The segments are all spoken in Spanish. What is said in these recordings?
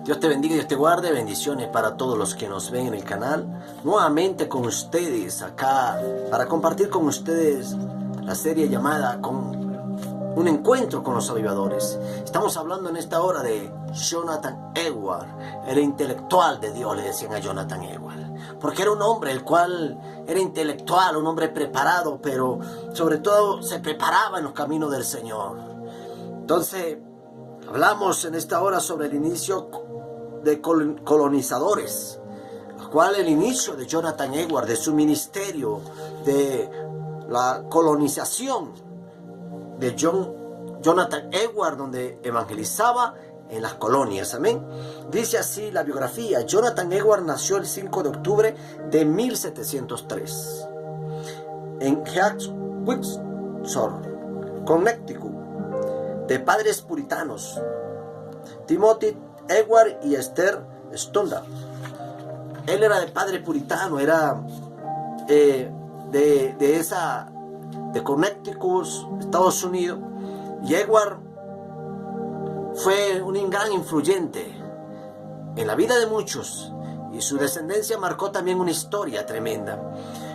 Dios te bendiga y Dios te guarde. Bendiciones para todos los que nos ven en el canal. Nuevamente con ustedes acá para compartir con ustedes la serie llamada con un encuentro con los avivadores. Estamos hablando en esta hora de Jonathan Edwards, el intelectual de Dios, le decían a Jonathan Edwards, porque era un hombre el cual era intelectual, un hombre preparado, pero sobre todo se preparaba en los caminos del Señor. Entonces, hablamos en esta hora sobre el inicio de colonizadores, lo cual el inicio de Jonathan Edwards, de su ministerio, de la colonización de Jonathan Edwards, donde evangelizaba en las colonias. Amén. Dice así la biografía: Jonathan Edwards nació el 5 de octubre de 1703 en Windsor, Connecticut, de padres puritanos, Timothy Edwards y Esther Stoddard. Él era de padre puritano, era de Connecticut, Estados Unidos, y Edwards fue un gran influyente en la vida de muchos, y su descendencia marcó también una historia tremenda.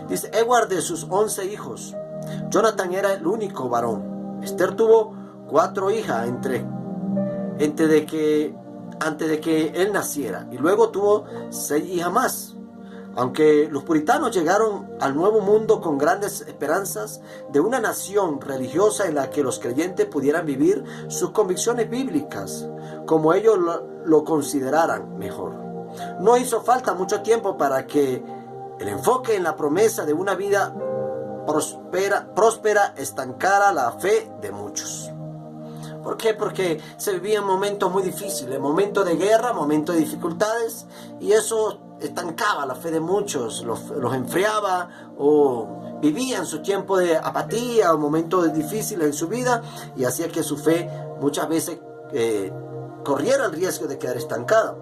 Dice Edwards: de sus 11 hijos, Jonathan era el único varón. Esther tuvo 4 hijas antes de que él naciera, y luego tuvo 6 hijas más. Aunque los puritanos llegaron al Nuevo Mundo con grandes esperanzas de una nación religiosa en la que los creyentes pudieran vivir sus convicciones bíblicas como ellos lo consideraran mejor, no hizo falta mucho tiempo para que el enfoque en la promesa de una vida próspera estancara la fe de muchos. ¿Por qué? Porque se vivían momentos muy difíciles, momentos de guerra, momentos de dificultades, y eso estancaba la fe de muchos, los enfriaba, o vivían su tiempo de apatía o momentos difíciles en su vida, y hacía que su fe muchas veces corriera el riesgo de quedar estancada.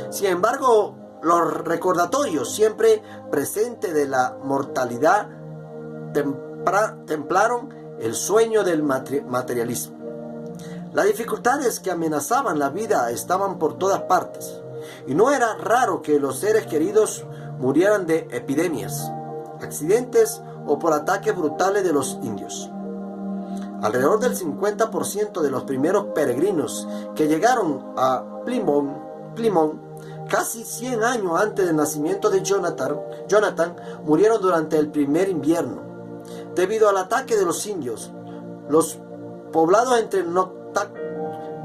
Sin embargo, los recordatorios siempre presentes de la mortalidad templaron el sueño del materialismo. Las dificultades que amenazaban la vida estaban por todas partes, y no era raro que los seres queridos murieran de epidemias, accidentes o por ataques brutales de los indios. Alrededor del 50% de los primeros peregrinos que llegaron a Plymouth, casi 100 años antes del nacimiento de Jonathan, murieron durante el primer invierno, debido al ataque de los indios. Los poblados entre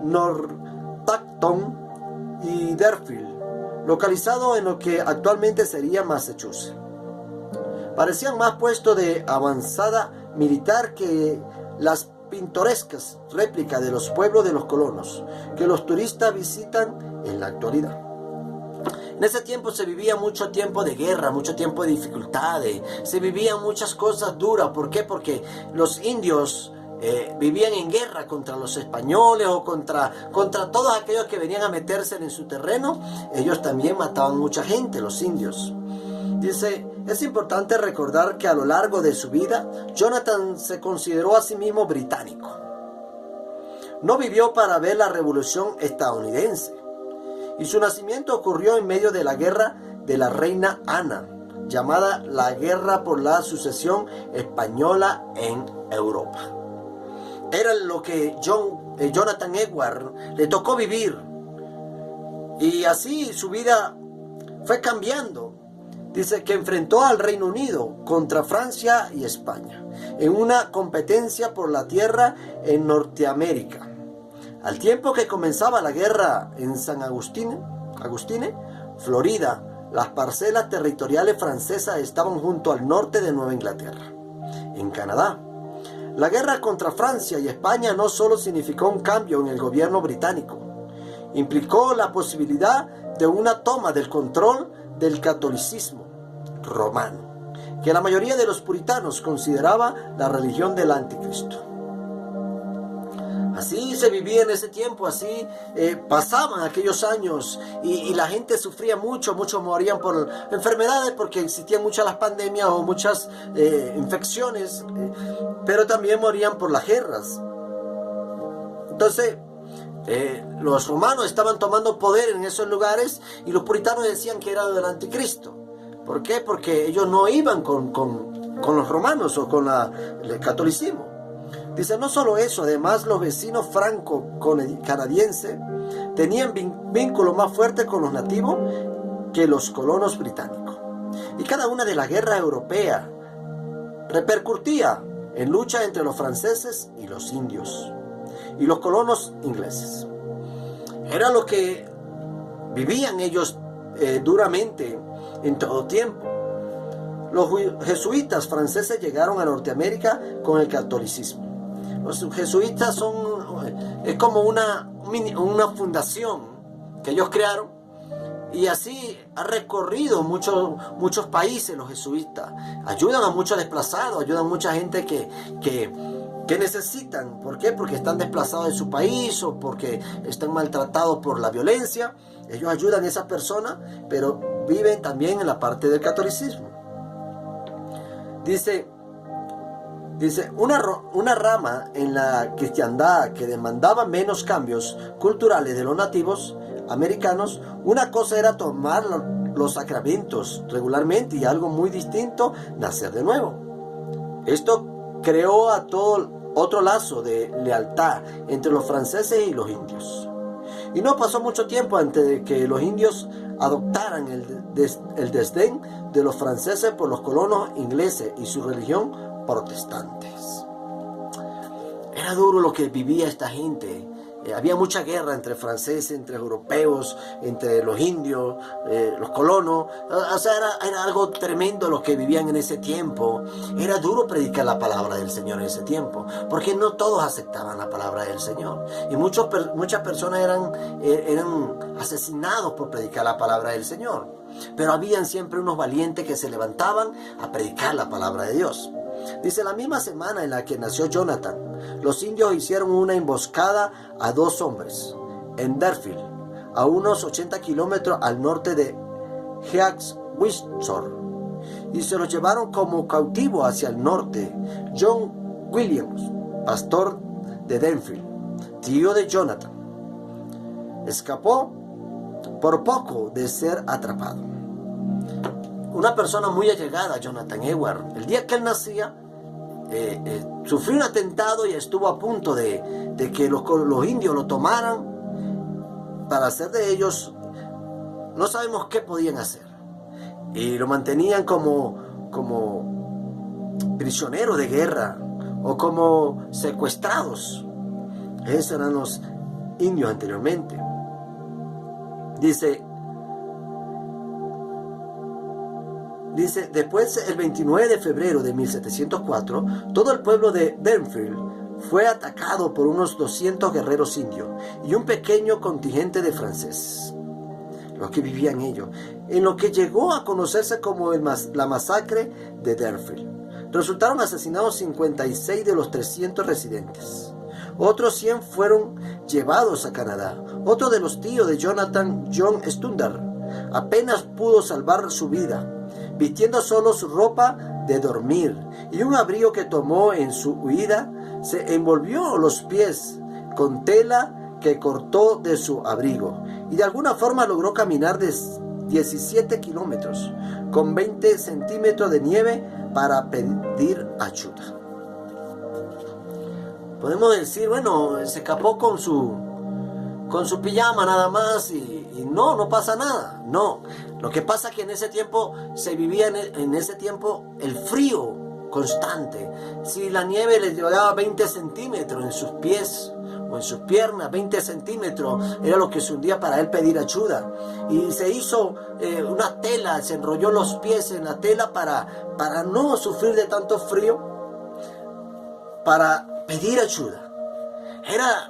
Northampton y Deerfield, localizado en lo que actualmente sería Massachusetts, parecían más puestos de avanzada militar que las pintorescas réplicas de los pueblos de los colonos que los turistas visitan en la actualidad. En ese tiempo se vivía mucho tiempo de guerra, mucho tiempo de dificultades, se vivían muchas cosas duras. ¿Por qué? Porque los indios vivían en guerra contra los españoles o contra todos aquellos que venían a meterse en su terreno. Ellos también mataban mucha gente, los indios. Dice, es importante recordar que a lo largo de su vida, Jonathan se consideró a sí mismo británico. No vivió para ver la Revolución estadounidense, y su nacimiento ocurrió en medio de la guerra de la reina Ana, llamada la Guerra por la Sucesión Española en Europa. Era lo que Jonathan Edwards le tocó vivir, y así su vida fue cambiando. Dice que enfrentó al Reino Unido contra Francia y España en una competencia por la tierra en Norteamérica. Al tiempo que comenzaba la guerra en San Agustín, Florida, las parcelas territoriales francesas estaban junto al norte de Nueva Inglaterra. En Canadá, la guerra contra Francia y España no solo significó un cambio en el gobierno británico, implicó la posibilidad de una toma del control del catolicismo romano, que la mayoría de los puritanos consideraba la religión del anticristo. Así se vivía en ese tiempo, así pasaban aquellos años, y la gente sufría mucho, muchos morían por enfermedades porque existían muchas las pandemias o muchas infecciones, pero también morían por las guerras. Entonces Los romanos estaban tomando poder en esos lugares y los puritanos decían que era del anticristo. ¿Por qué? Porque ellos no iban con los romanos o con el catolicismo. Dice, no solo eso, además los vecinos franco-canadienses tenían vínculos más fuertes con los nativos que los colonos británicos. Y cada una de las guerras europeas repercutía en lucha entre los franceses y los indios y los colonos ingleses. Era lo que vivían ellos duramente en todo tiempo. Los jesuitas franceses llegaron a Norteamérica con el catolicismo. Los jesuitas es como una fundación que ellos crearon, y así ha recorrido muchos países los jesuitas. Ayudan a muchos desplazados, ayudan a mucha gente que necesitan. ¿Por qué? Porque están desplazados de su país o porque están maltratados por la violencia. Ellos ayudan a esas personas, pero viven también en la parte del catolicismo. Dice una rama en la cristiandad que demandaba menos cambios culturales de los nativos americanos. Una cosa era tomar los sacramentos regularmente y algo muy distinto, nacer de nuevo. Esto creó a todo otro lazo de lealtad entre los franceses y los indios. Y no pasó mucho tiempo antes de que los indios adoptaran el desdén de los franceses por los colonos ingleses y su religión protestantes. Era duro lo que vivía esta gente. Había mucha guerra entre franceses, entre europeos, entre los indios, los colonos. O sea, era algo tremendo lo que vivían en ese tiempo. Era duro predicar la palabra del Señor en ese tiempo, porque no todos aceptaban la palabra del Señor. Y muchas personas eran asesinados por predicar la palabra del Señor. Pero habían siempre unos valientes que se levantaban a predicar la palabra de Dios. Dice, la misma semana en la que nació Jonathan, los indios hicieron una emboscada a 2 hombres en Deerfield, a unos 80 kilómetros al norte de Windsor, y se los llevaron como cautivo hacia el norte. John Williams, pastor de Deerfield, tío de Jonathan, escapó por poco de ser atrapado. Una persona muy allegada a Jonathan Edwards, el día que él nacía, sufrió un atentado y estuvo a punto de que los indios lo tomaran para hacer de ellos, no sabemos qué podían hacer, y lo mantenían como prisioneros de guerra o como secuestrados. Esos eran los indios anteriormente. Dice, después, el 29 de febrero de 1704, todo el pueblo de Deerfield fue atacado por unos 200 guerreros indios y un pequeño contingente de franceses, los que vivían ellos, en lo que llegó a conocerse como la masacre de Deerfield. Resultaron asesinados 56 de los 300 residentes. Otros 100 fueron llevados a Canadá. Otro de los tíos de Jonathan, John Stundar, apenas pudo salvar su vida, vistiendo solo su ropa de dormir y un abrigo que tomó en su huida. Se envolvió los pies con tela que cortó de su abrigo y de alguna forma logró caminar 17 kilómetros con 20 centímetros de nieve para pedir ayuda. Podemos decir, bueno, se escapó con su pijama nada más y no pasa nada. No, lo que pasa es que en ese tiempo se vivía en ese tiempo el frío constante. Si la nieve le llegaba 20 centímetros en sus pies o en sus piernas, 20 centímetros era lo que se hundía para él pedir ayuda. Y se hizo una tela, se enrolló los pies en la tela para no sufrir de tanto frío, para pedir ayuda. Era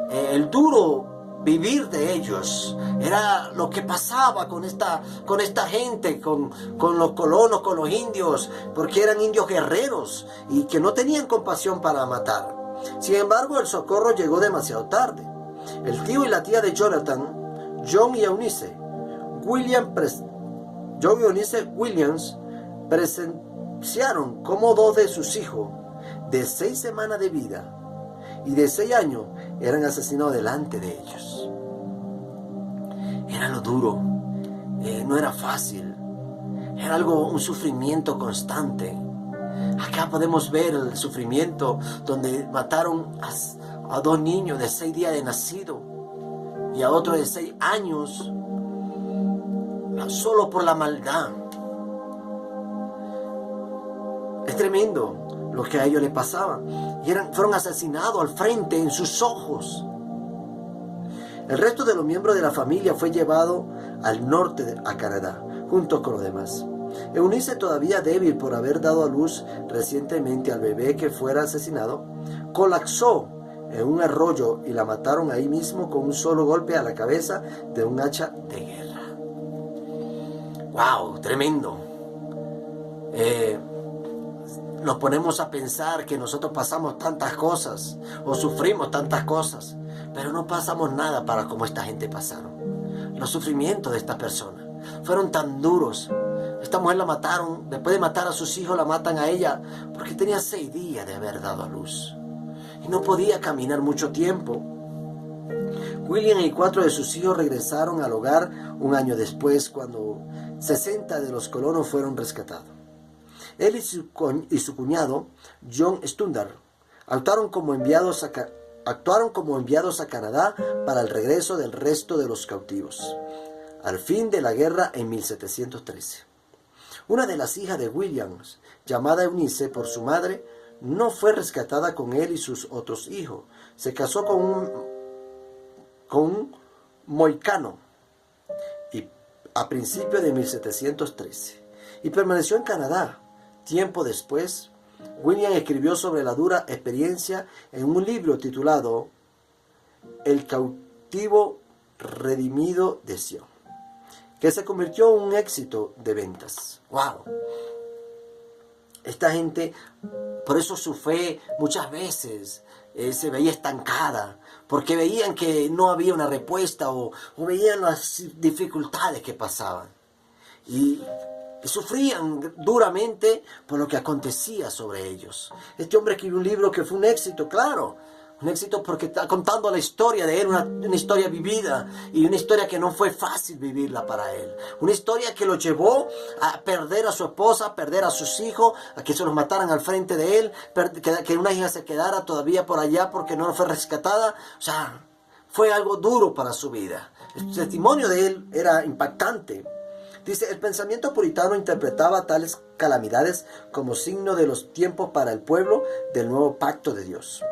el duro vivir de ellos. Era lo que pasaba con esta gente, con los colonos, con los indios, porque eran indios guerreros y que no tenían compasión para matar. Sin embargo, el socorro llegó demasiado tarde. El tío y la tía de Jonathan, John y Eunice Williams, presenciaron cómo 2 de sus hijos de 6 semanas de vida y de 6 años eran asesinados delante de ellos. Era lo duro, no era fácil, era un sufrimiento constante. Acá podemos ver el sufrimiento donde mataron a 2 niños de 6 días de nacido y a otro de 6 años solo por la maldad. Es tremendo lo que a ellos les pasaba. Y fueron asesinados al frente, en sus ojos. El resto de los miembros de la familia fue llevado al norte, a Canadá, junto con los demás. Eunice, todavía débil por haber dado a luz recientemente al bebé que fuera asesinado, colapsó en un arroyo y la mataron ahí mismo con un solo golpe a la cabeza de un hacha de guerra. ¡Wow! Tremendo. Nos ponemos a pensar que nosotros pasamos tantas cosas o sufrimos tantas cosas, pero no pasamos nada para como esta gente pasaron. Los sufrimientos de esta persona fueron tan duros. Esta mujer la mataron, después de matar a sus hijos la matan a ella porque tenía 6 días de haber dado a luz y no podía caminar mucho tiempo. William y 4 de sus hijos regresaron al hogar un año después, cuando 60 de los colonos fueron rescatados. Él y su cuñado, John Stundar, actuaron como enviados a Canadá para el regreso del resto de los cautivos, al fin de la guerra en 1713. Una de las hijas de Williams, llamada Eunice por su madre, no fue rescatada con él y sus otros hijos. Se casó con un moicano a principios de 1713 y permaneció en Canadá. Tiempo después, William escribió sobre la dura experiencia en un libro titulado El cautivo redimido de Sion, que se convirtió en un éxito de ventas. ¡Wow! Esta gente, por eso su fe muchas veces se veía estancada, porque veían que no había una respuesta o veían las dificultades que pasaban. Y sufrían duramente por lo que acontecía sobre ellos. Este hombre escribió un libro que fue un éxito, claro. Un éxito porque está contando la historia de él, una historia vivida y una historia que no fue fácil vivirla para él. Una historia que lo llevó a perder a su esposa, a perder a sus hijos, a que se los mataran al frente de él, que una hija se quedara todavía por allá porque no fue rescatada. O sea, fue algo duro para su vida. El testimonio de él era impactante. Dice, el pensamiento puritano interpretaba tales calamidades como signo de los tiempos para el pueblo del nuevo pacto de Dios,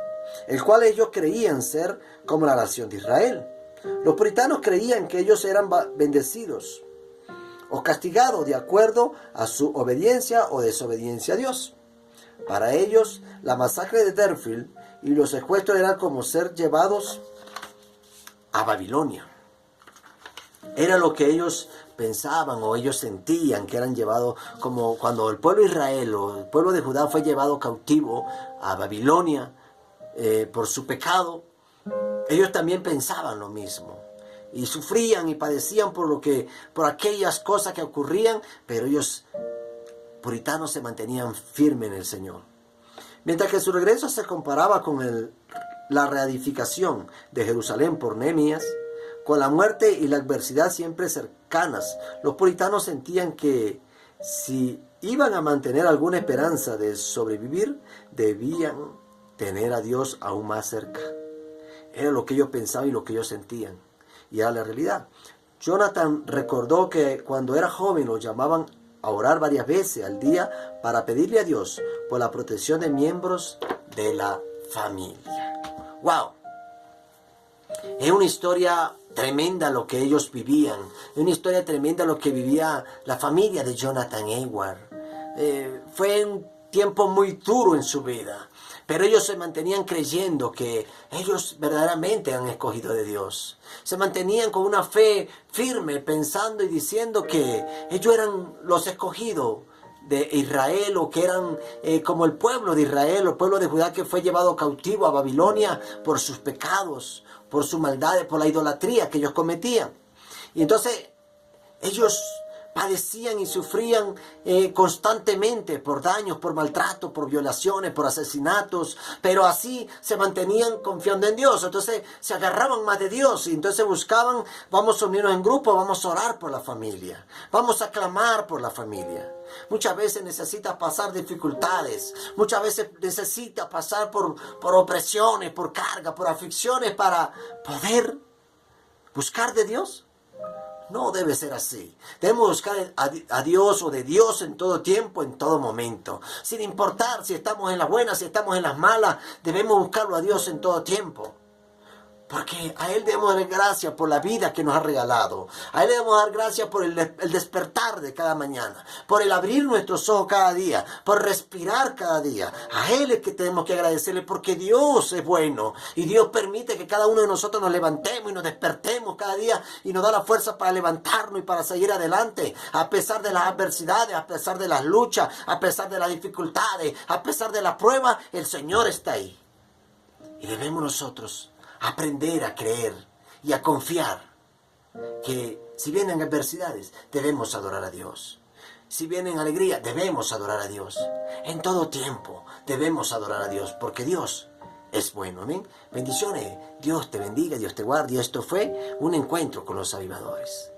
el cual ellos creían ser como la nación de Israel. Los puritanos creían que ellos eran bendecidos o castigados de acuerdo a su obediencia o desobediencia a Dios. Para ellos, la masacre de Deerfield y los secuestros eran como ser llevados a Babilonia. Era lo que ellos pensaban o ellos sentían que eran llevados, como cuando el pueblo de Israel o el pueblo de Judá fue llevado cautivo a Babilonia por su pecado. Ellos también pensaban lo mismo y sufrían y padecían por aquellas cosas que ocurrían, pero ellos, puritanos, se mantenían firmes en el Señor. Mientras que su regreso se comparaba con la reedificación de Jerusalén por Nehemías, con la muerte y la adversidad siempre cercanas, los puritanos sentían que si iban a mantener alguna esperanza de sobrevivir, debían tener a Dios aún más cerca. Era lo que ellos pensaban y lo que ellos sentían. Y era la realidad. Jonathan recordó que cuando era joven lo llamaban a orar varias veces al día para pedirle a Dios por la protección de miembros de la familia. ¡Wow! Es una historia tremenda lo que ellos vivían. Es una historia tremenda lo que vivía la familia de Jonathan Edwards. Fue un tiempo muy duro en su vida, pero ellos se mantenían creyendo que ellos verdaderamente han escogido de Dios. Se mantenían con una fe firme, pensando y diciendo que ellos eran los escogidos de Israel, o que eran como el pueblo de Israel, el pueblo de Judá que fue llevado cautivo a Babilonia por sus pecados, por sus maldades, por la idolatría que ellos cometían. Y entonces ellos padecían y sufrían constantemente por daños, por maltrato, por violaciones, por asesinatos, pero así se mantenían confiando en Dios. Entonces se agarraban más de Dios y entonces buscaban, vamos a unirnos en grupo, vamos a orar por la familia, vamos a clamar por la familia. Muchas veces necesita pasar dificultades, muchas veces necesita pasar por opresiones, por carga, por aflicciones para poder buscar de Dios. No debe ser así. Debemos buscar a Dios o de Dios en todo tiempo, en todo momento. Sin importar si estamos en las buenas, si estamos en las malas, debemos buscarlo a Dios en todo tiempo. Porque a Él debemos dar gracias por la vida que nos ha regalado. A Él debemos dar gracias por el despertar de cada mañana. Por el abrir nuestros ojos cada día. Por respirar cada día. A Él es que tenemos que agradecerle porque Dios es bueno. Y Dios permite que cada uno de nosotros nos levantemos y nos despertemos cada día. Y nos da la fuerza para levantarnos y para seguir adelante. A pesar de las adversidades, a pesar de las luchas, a pesar de las dificultades, a pesar de la prueba, el Señor está ahí. Y debemos nosotros aprender a creer y a confiar que si vienen adversidades, debemos adorar a Dios. Si vienen alegría, debemos adorar a Dios. En todo tiempo debemos adorar a Dios, porque Dios es bueno. ¿Amén? Bendiciones. Dios te bendiga, Dios te guarde. Y esto fue un encuentro con los avivadores.